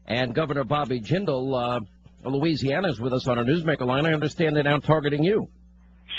And Governor Bobby Jindal, Louisiana, is with us on our Newsmaker line. I understand they're now targeting you.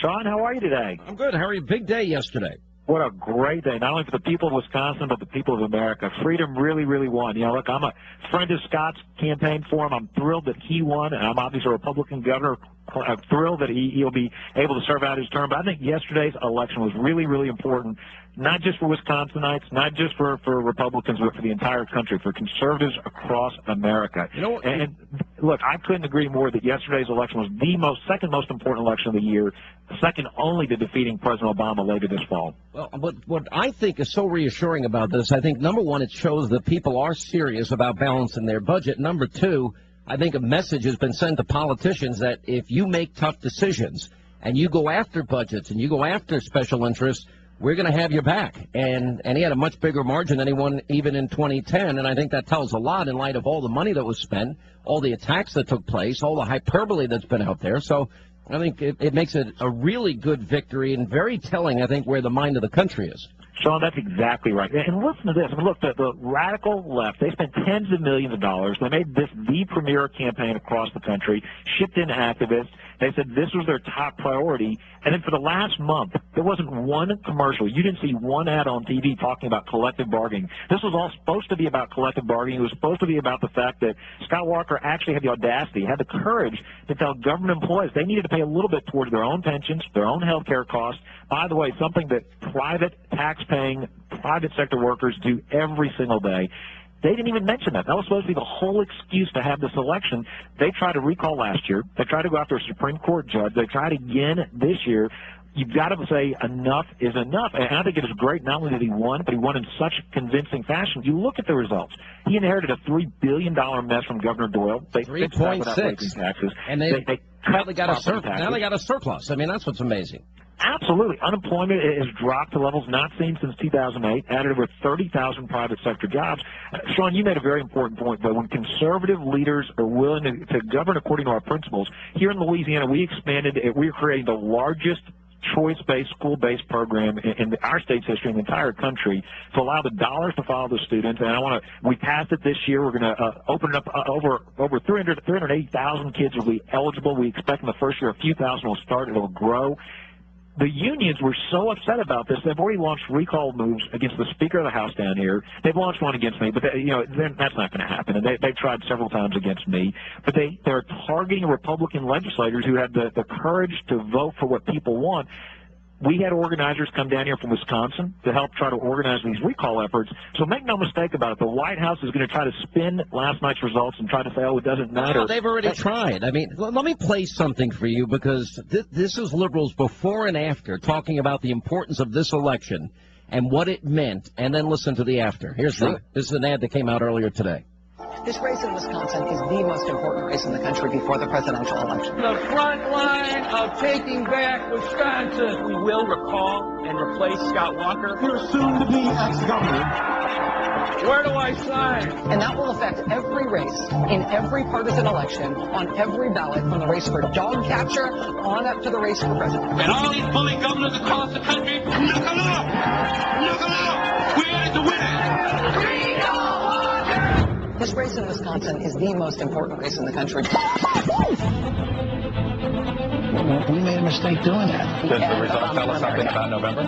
Sean, how are you today? I'm good. How are you? Big day yesterday. What a great day, not only for the people of Wisconsin, but the people of America. Freedom really, really won. You know, look, I'm a friend of Scott's, campaigned for him. I'm thrilled that he won, and I'm obviously a Republican governor. I'm thrilled that he'll be able to serve out his term. But I think yesterday's election was really, really important, not just for Wisconsinites, not just for Republicans, but for the entire country, for conservatives across America. You know, and look, I couldn't agree more that yesterday's election was the second most important election of the year, second only to defeating President Obama later this fall. Well, what I think is so reassuring about this, I think, number one, it shows that people are serious about balancing their budget. Number two, I think a message has been sent to politicians that if you make tough decisions and you go after budgets and you go after special interests, we're going to have your back. And he had a much bigger margin than he won even in 2010, and I think that tells a lot in light of all the money that was spent, all the attacks that took place, all the hyperbole that's been out there. So I think it makes it a really good victory and very telling, I think, where the mind of the country is. Sean, that's exactly right. And listen to this. I mean, look, the radical left, they spent tens of millions of dollars. They made this the premier campaign across the country, shipped in activists. They said this was their top priority. And then for the last month, there wasn't one commercial. You didn't see one ad on TV talking about collective bargaining. This was all supposed to be about collective bargaining. It was supposed to be about the fact that Scott Walker actually had the audacity, had the courage to tell government employees they needed to pay a little bit towards their own pensions, their own health care costs. By the way, something that private tax-paying, private sector workers do every single day. They didn't even mention that. That was supposed to be the whole excuse to have this election. They tried to recall last year. They tried to go after a Supreme Court judge. They tried again this year. You've got to say enough is enough. And I think it is great not only that he won, but he won in such convincing fashion. You look at the results. He inherited a $3 billion mess from Governor Doyle. They fixed that without raising taxes. And they cut got a surplus. Now they got a surplus. I mean, that's what's amazing. Absolutely. Unemployment has dropped to levels not seen since 2008, added over 30,000 private sector jobs. Sean, you made a very important point, though. When conservative leaders are willing to govern according to our principles, here in Louisiana, we are creating the largest choice-based, school-based program in our state's history, in the entire country, to allow the dollars to follow the students. And we passed it this year. We're going to open it up. Over 380,000 kids will be eligible. We expect in the first year a few thousand will start. It'll grow. The unions were so upset about this, they've already launched recall moves against the Speaker of the House down here. They've launched one against me, but that's not going to happen. And they've tried several times against me. But they're targeting Republican legislators who had the courage to vote for what people want. We had organizers come down here from Wisconsin to help try to organize these recall efforts. So make no mistake about it. The White House is going to try to spin last night's results and try to say, oh, it doesn't matter. No, they've already tried. I mean, let me play something for you, because this is liberals before and after talking about the importance of this election and what it meant, and then listen to the after. This is an ad that came out earlier today. This race in Wisconsin is the most important race in the country before the presidential election. The front line of taking back Wisconsin. We will recall and replace Scott Walker. You're soon to be ex-governor. Where do I sign? And that will affect every race in every partisan election on every ballot, from the race for dog catcher on up to the race for president. And all these bully governors across the country, knuckle up! Knuckle up! We're in to win it! This race in Wisconsin is the most important race in the country. We made a mistake doing that. Does the result tell us something about November?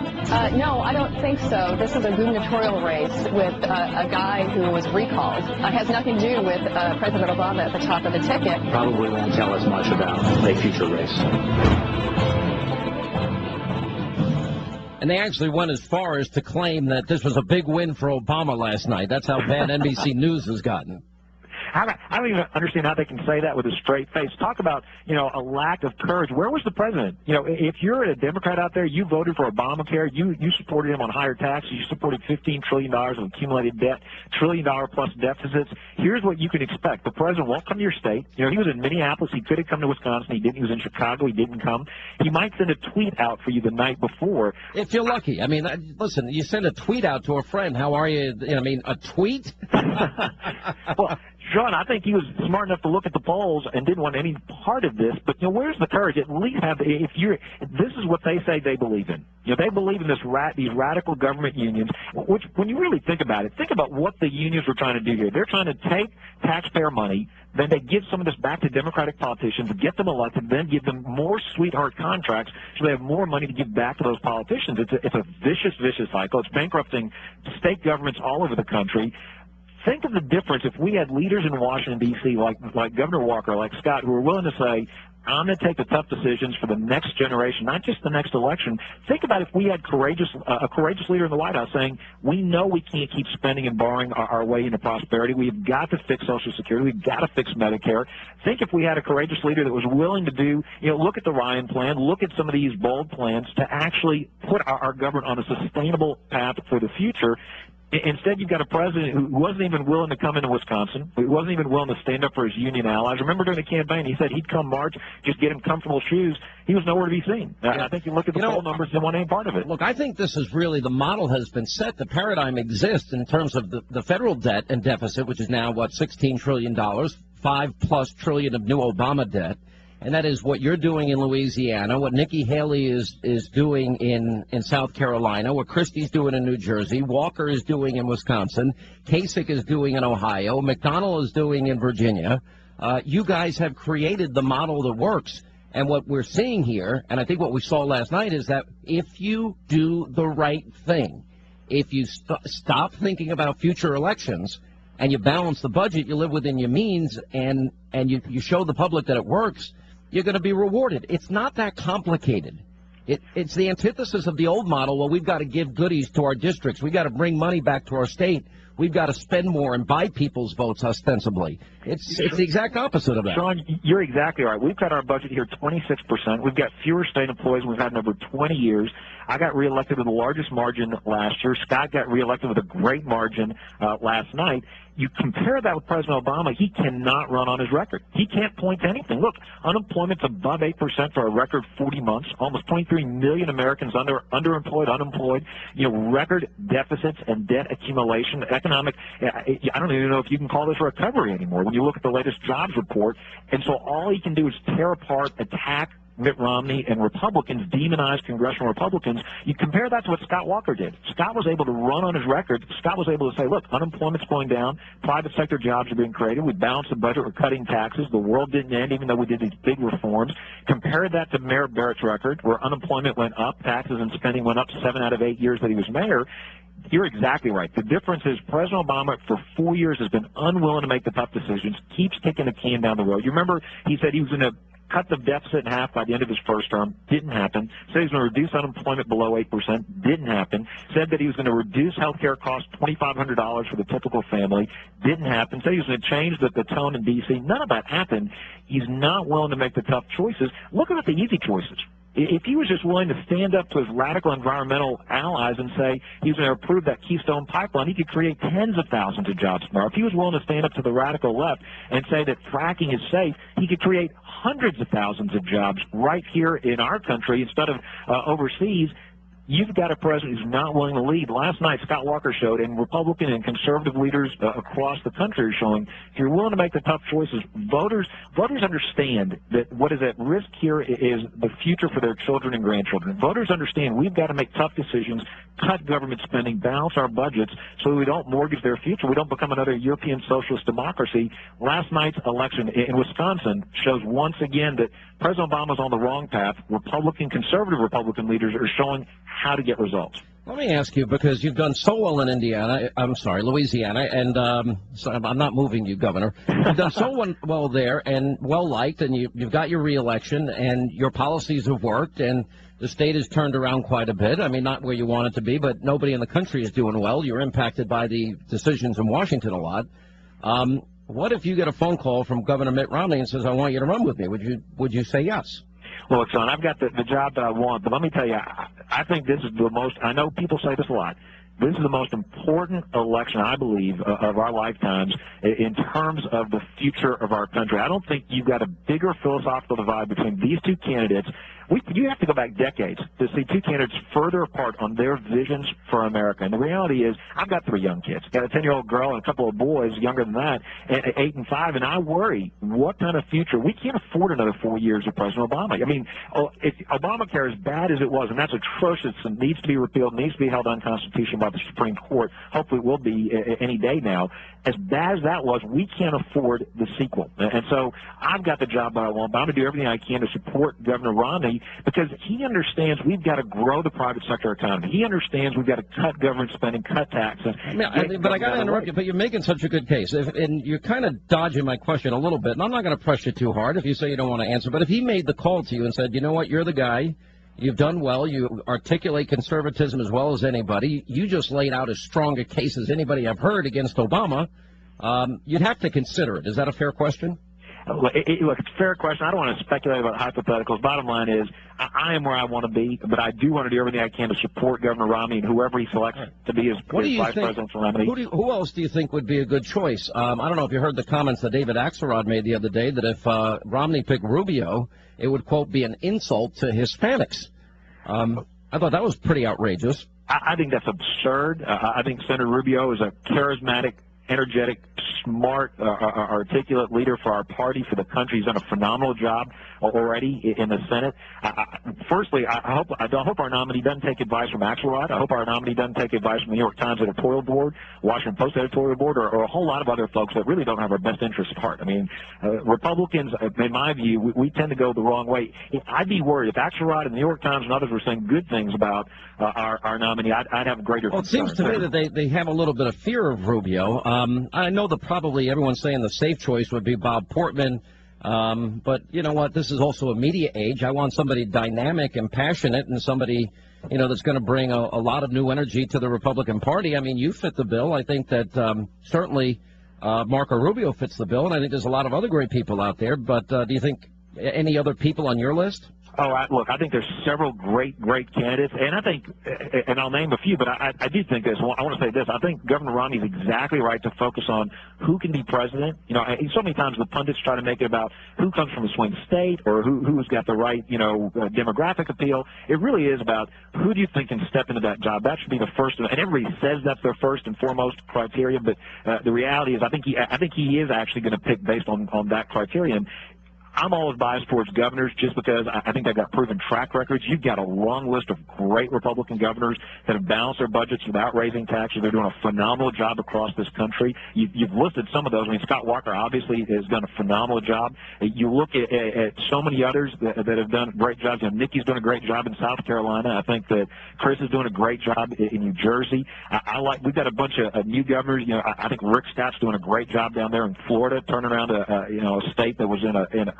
No, I don't think so. This is a gubernatorial race with a guy who was recalled. It has nothing to do with President Obama at the top of the ticket. Probably won't tell us much about a future race. And they actually went as far as to claim that this was a big win for Obama last night. That's how bad NBC News has gotten. I don't even understand how they can say that with a straight face. Talk about, a lack of courage. Where was the president? If you're a Democrat out there, you voted for Obamacare, you supported him on higher taxes, you supported $15 trillion of accumulated debt, $1 trillion plus deficits. Here's what you can expect. The president won't come to your state. He was in Minneapolis. He could have come to Wisconsin. He didn't. He was in Chicago. He didn't come. He might send a tweet out for you the night before. If you're lucky. I mean, listen, you send a tweet out to a friend. How are you? A tweet? Well, Sean, I think he was smart enough to look at the polls and didn't want any part of this. But where's the courage? At least this is what they say they believe in. They believe in these radical government unions. Which, when you really think about it, think about what the unions were trying to do here. They're trying to take taxpayer money, then they give some of this back to Democratic politicians, get them elected, then give them more sweetheart contracts so they have more money to give back to those politicians. It's a vicious, vicious cycle. It's bankrupting state governments all over the country. Think of the difference if we had leaders in Washington, D.C., like Governor Walker, like Scott, who are willing to say, I'm going to take the tough decisions for the next generation, not just the next election. Think about if we had a courageous leader in the White House saying, we know we can't keep spending and borrowing our way into prosperity. We've got to fix Social Security. We've got to fix Medicare. Think if we had a courageous leader that was willing to do, look at the Ryan plan, look at some of these bold plans to actually put our government on a sustainable path for the future. Instead, you've got a president who wasn't even willing to come into Wisconsin, who wasn't even willing to stand up for his union allies. Remember during the campaign, he said he'd come march, just get him comfortable shoes. He was nowhere to be seen. I think you look at the poll numbers, they want any part of it. Look, I think this is really, the model has been set. The paradigm exists in terms of the federal debt and deficit, which is now, $16 trillion, $5+ trillion of new Obama debt. And that is what you're doing in Louisiana, what Nikki Haley is doing in South Carolina, what Christie's doing in New Jersey, Walker is doing in Wisconsin, Kasich is doing in Ohio, McDonnell is doing in Virginia. You guys have created the model that works. And what we're seeing here, and I think what we saw last night, is that if you do the right thing, if you stop thinking about future elections and you balance the budget, you live within your means, and you show the public that it works, you're going to be rewarded. It's not that complicated. It's the antithesis of the old model. Well, we've got to give goodies to our districts. We've got to bring money back to our state. We've got to spend more and buy people's votes ostensibly. It's the exact opposite of that. Sean, you're exactly right. We've cut our budget here 26%. We've got fewer state employees than we've had in over 20 years. I got reelected with the largest margin last year. Scott got reelected with a great margin last night. You compare that with President Obama, he cannot run on his record. He can't point to anything. Look, unemployment's above 8% for a record 40 months. Almost 23 million Americans underemployed, unemployed. Record deficits and debt accumulation. Economic, I don't even know if you can call this a recovery anymore when you look at the latest jobs report. And so all he can do is tear apart, attack Mitt Romney and Republicans, demonize congressional Republicans. You compare that to what Scott Walker did. Scott was able to run on his record. Scott was able to say, look, unemployment's going down, private sector jobs are being created, we balanced the budget, we're cutting taxes, the world didn't end even though we did these big reforms. Compare that to Mayor Barrett's record, where unemployment went up, taxes and spending went up 7 out of 8 years that he was mayor. You're exactly right. The difference is President Obama for 4 years has been unwilling to make the tough decisions, keeps kicking the can down the road. You remember he said he was going to cut the deficit in half by the end of his first term. Didn't happen. Said he was going to reduce unemployment below 8%. Didn't happen. Said that he was going to reduce health care costs $2,500 for the typical family. Didn't happen. Said he was going to change the tone in D.C. None of that happened. He's not willing to make the tough choices. Look at the easy choices. If he was just willing to stand up to his radical environmental allies and say he was going to approve that Keystone Pipeline, he could create tens of thousands of jobs tomorrow. If he was willing to stand up to the radical left and say that fracking is safe, he could create hundreds of thousands of jobs right here in our country instead of overseas. You've got a president who's not willing to lead. Last night, Scott Walker showed, and Republican and conservative leaders across the country are showing, if you're willing to make the tough choices, voters understand that what is at risk here is the future for their children and grandchildren. Voters understand we've got to make tough decisions, cut government spending, balance our budgets so we don't mortgage their future. We don't become another European socialist democracy. Last night's election in Wisconsin shows once again that President Obama's on the wrong path. Conservative Republican leaders are showing how to get results. Let me ask you, because you've done so well in Louisiana, and so I'm not moving you, Governor. You've done so well there and well-liked, and you've got your re-election, and your policies have worked, and the state has turned around quite a bit. I mean, not where you want it to be, but nobody in the country is doing well. You're impacted by the decisions in Washington a lot. What if you get a phone call from Governor Mitt Romney and says, I want you to run with me? Would you say yes? Look, son, I've got the job that I want, but let me tell you, I think this is the most, I know people say this a lot, this is the most important election, I believe, of our lifetimes in terms of the future of our country. I don't think you've got a bigger philosophical divide between these two candidates. You have to go back decades to see two candidates further apart on their visions for America. And the reality is, I've got 3 young kids. Got a 10-year-old girl and a couple of boys younger than that, 8 and 5, and I worry what kind of future. We can't afford another 4 years of President Obama. I mean, if Obamacare, as bad as it was, and that's atrocious and needs to be repealed, needs to be held unconstitutional by the Supreme Court, hopefully it will be any day now, as bad as that was, we can't afford the sequel. And so I've got the job that I want, but I'm going to do everything I can to support Governor Romney because he understands we've got to grow the private sector economy. He understands we've got to cut government spending, cut taxes. But I got to interrupt you, but you're making such a good case. And you're kind of dodging my question a little bit, and I'm not going to press you too hard if you say you don't want to answer. But if he made the call to you and said, you know what, you're the guy, you've done well, you articulate conservatism as well as anybody, you just laid out as strong a case as anybody I've heard against Obama, you'd have to consider it. Is that a fair question? Look, it's a fair question. I don't want to speculate about hypotheticals. Bottom line is, I am where I want to be, but I do want to do everything I can to support Governor Romney and whoever he selects to be his vice presidential nominee. Who else do you think would be a good choice? I don't know if you heard the comments that David Axelrod made the other day that if Romney picked Rubio, it would, quote, be an insult to Hispanics. I thought that was pretty outrageous. I think that's absurd. I think Senator Rubio is a charismatic, energetic, smart, articulate leader for our party, for the country. He's done a phenomenal job already in the Senate. Firstly, I hope our nominee doesn't take advice from Axelrod. I hope our nominee doesn't take advice from the New York Times editorial board, Washington Post editorial board, or a whole lot of other folks that really don't have our best interests at heart. I mean, Republicans, in my view, we tend to go the wrong way. I'd be worried if Axelrod and the New York Times and others were saying good things about our nominee. I'd have greater concern. Well, it seems to me that they have a little bit of fear of Rubio. I know that probably everyone's saying the safe choice would be Bob Portman. But you know what? This is also a media age. I want somebody dynamic and passionate and somebody, you know, that's going to bring a lot of new energy to the Republican Party. I mean, you fit the bill. I think that certainly Marco Rubio fits the bill, and I think there's a lot of other great people out there. But do you think any other people on your list? Oh, look, I think there's several great candidates, and I think, and I'll name a few, but I do think this. I want to say this. I think Governor Romney is exactly right to focus on who can be president. You know, so many times the pundits try to make it about who comes from a swing state or who's got the right, demographic appeal. It really is about who do you think can step into that job. That should be the first, and everybody says that's their first and foremost criteria, but the reality is I think he is actually going to pick based on that criterion. I'm always biased towards governors just because I think they've got proven track records. You've got a long list of great Republican governors that have balanced their budgets without raising taxes. They're doing a phenomenal job across this country. You've listed some of those. I mean, Scott Walker obviously has done a phenomenal job. You look at so many others that have done great jobs. You know, Nikki's doing a great job in South Carolina. I think that Chris is doing a great job in New Jersey. We've got a bunch of new governors. You know, I think Rick Scott's doing a great job down there in Florida, turning around a state that was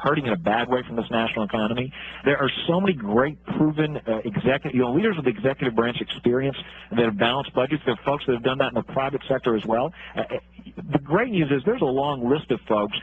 hurting in a bad way from this national economy. There are so many great proven leaders with executive branch experience that have balanced budgets. There are folks that have done that in the private sector as well. The great news is there's a long list of folks.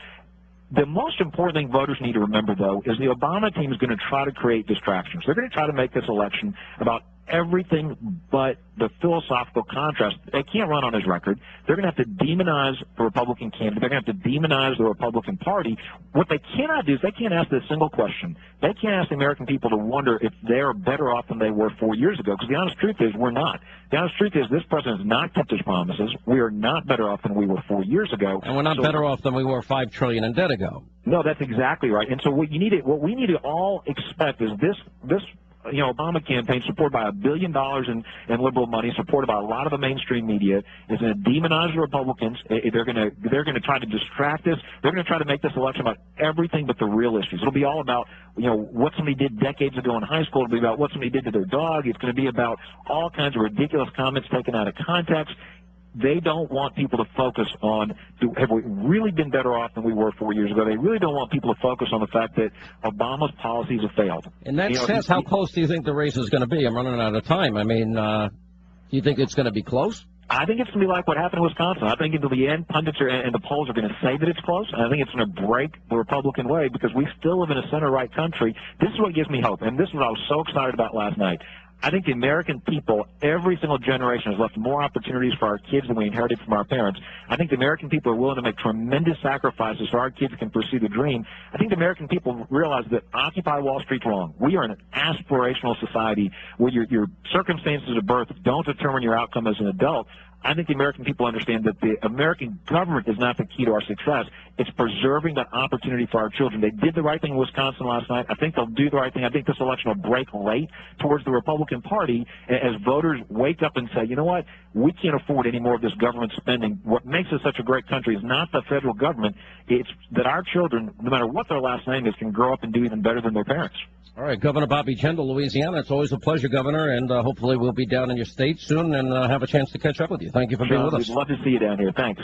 The most important thing voters need to remember, though, is the Obama team is going to try to create distractions. They're going to try to make this election about everything but the philosophical contrast. They can't run on his record. They're going to have to demonize the Republican candidate. They're going to have to demonize the Republican Party. What they cannot do is they can't ask this single question. They can't ask the American people to wonder if they're better off than they were 4 years ago, because the honest truth is we're not. The honest truth is this president has not kept his promises. We are not better off than we were 4 years ago. And we're not better off than we were $5 trillion in debt ago. No, that's exactly right. And so what we need to all expect is this Obama campaign, supported by $1 billion in liberal money, supported by a lot of the mainstream media, is going to demonize the Republicans. They're going to try to distract us. They're going to try to make this election about everything but the real issues. It'll be all about what somebody did decades ago in high school. It'll be about what somebody did to their dog. It's going to be about all kinds of ridiculous comments taken out of context. They don't want people to focus on, have we really been better off than we were 4 years ago? They really don't want people to focus on the fact that Obama's policies have failed. In that sense, how close do you think the race is going to be? I'm running out of time. I mean, do you think it's going to be close? I think it's going to be like what happened in Wisconsin. I think until the end, pundits and the polls are going to say that it's close. And I think it's going to break the Republican way because we still live in a center-right country. This is what gives me hope, and this is what I was so excited about last night. I think the American people, every single generation, has left more opportunities for our kids than we inherited from our parents. I think the American people are willing to make tremendous sacrifices so our kids can pursue the dream. I think the American people realize that Occupy Wall Street's wrong. We are in an aspirational society where your circumstances of birth don't determine your outcome as an adult. I think the American people understand that the American government is not the key to our success. It's preserving that opportunity for our children. They did the right thing in Wisconsin last night. I think they'll do the right thing. I think this election will break late towards the Republican Party as voters wake up and say, you know what, we can't afford any more of this government spending. What makes us such a great country is not the federal government. It's that our children, no matter what their last name is, can grow up and do even better than their parents. All right, Governor Bobby Jindal, Louisiana. It's always a pleasure, Governor, and hopefully we'll be down in your state soon and have a chance to catch up with you. Thank you for being with us. We'd love to see you down here. Thanks.